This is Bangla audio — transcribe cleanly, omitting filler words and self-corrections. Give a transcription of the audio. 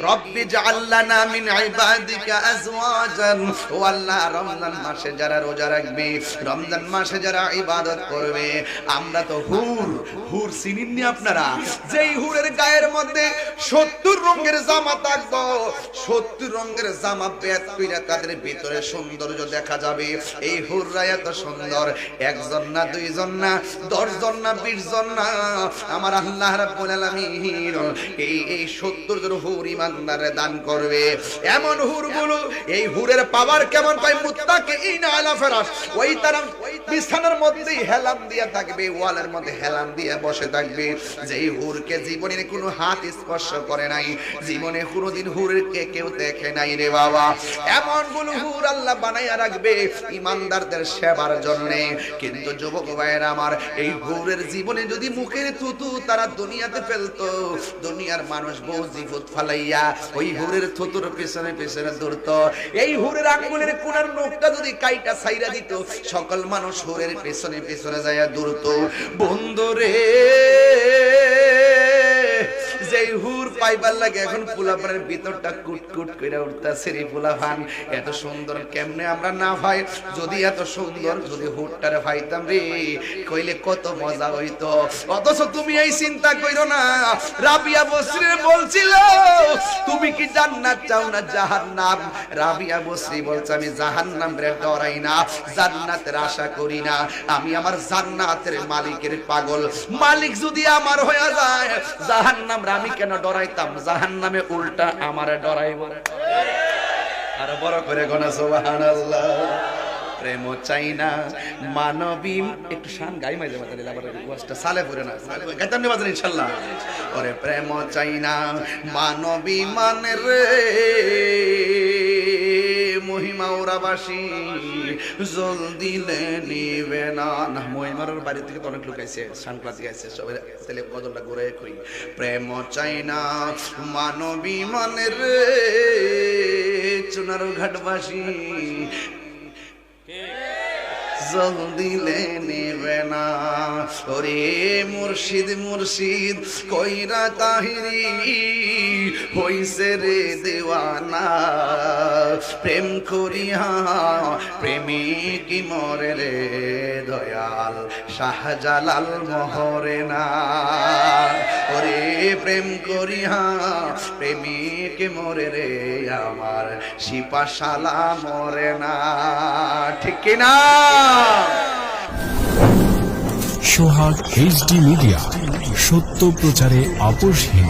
রব্বি জাআল লানা মিন ইবাদিকা আজওয়াজান। ও আল্লাহ, রমজান মাসে যারা রোজা রাখবে, রমজান মাসে যারা ইবাদত করবে, আমরা তো হুর চিনেননি আপনারা? যেই হুরের গায়ের মধ্যে 70 রঙের জামা থাকবো, 70 রঙের জামা পেট কইরা তাদের ভিতরে সৌন্দর্য দেখা যাবে। এই হুররা এত সুন্দর, একজন না, দুইজন না, 10 জন না, 20 জন না, আমার আল্লাহ রাব্বুল আলামিন এই 70 জন হুর ইমানদারে দান করবে। এমন হুরগুলো, এই হুরের পাওয়ার কেমন পায়? মুত্তাকিইনা আলা ফিরাশ, ওই তারা বিছানার মধ্যে হেলান দিয়া থাকবে, ওয়ালের মধ্যে হেলান দিয়ে বসে থাকবে। যেই হুরকে জীবনে কোনো হাত স্পর্শ করে নাই, জীবনে কোনোদিন হুরকে কেউ দেখে নাই রে বাবা। এমন কোন হুর আল্লাহ বানাইয়া রাখবে ইমানদারদের সেবার জন্য। কিন্তু যুবক ভাইয়েরা আমার, এই হুরের জীবনে যদি মুখের থুতু তারা দুনিয়াতে ফেলতো, দুনিয়ার মানুষ বউজিফত ফালাইয়া ওই হুরের থুতুর পেছনে পেছনে দৌড়তো। এই হুরের আঙ্গুলের কোণার নখটা যদি কাইটা ছাইরা দিত, সকল মানুষ হুরের পেছনে পেছনে যাইয়া দৌড়তো। বন্ধুরে, যেই হুর পাইবার লাগে এখন পোলাপানের ভিতরটা কুটকুট করে উঠতাছে রে পোলাপান। এত সুন্দর কেমনে আমরা না ভাই? যদি এত সুন্দর যদি হুরটারে পাইতাম রে, কইলে কত মজা হইতো। অথচ তুমি এই চিন্তা কইরো না। রাবিয়া বসরি বলছিল, তুমি কি জান্নাত চাও না জাহান্নাম? রাবিয়া বসরি বলছে, আমি জাহান্নামের ডরাই না, জান্নাতের আশা করি না। আমি আমার জান্নাতের মালিকের পাগল। মালিক যদি আমার হয়ে যায়, জাহান্নাম আমি কেন ডরাইতাম? জাহান্নামে উল্টা আমারে ডরাইব। আর বড় করে গোনা সুবহানাল্লাহ। প্রেম চাই না মানবী, একটু শান গাই মাইজে মাতালে আবার ওয়াজটা সালে পড়ে না, গাইতাম বাজার ইনশাআল্লাহ। ওরে প্রেম চাই না মানবী মানে রে, মহিমা ওরাবাসী জল দিলে নিবে না। না, মহিমার বাড়ি থেকে তো অনেক লোক আইছে, সানক্লাসি আইছে, সবাই তাহলে বদলটা ঘুরে কই। প্রেম চাই না মানবী মানে রে, চুনার ঘাটবাসী জল দিলে নেবে না। ওরে মুর্শিদ মুর্শিদ কইরা তাহিরি হইছে রে দেওয়ানা, প্রেম করিয়া প্রেমিক মরে রে দয়াল শাহজালাল মহরে না। ওরে প্রেম করিয়া প্রেমিক মরে রে আমার সিপাশালা মরে না। ঠিক না? সোহাগ এইচডি মিডিয়া, সত্য প্রচারে আপোষহীন।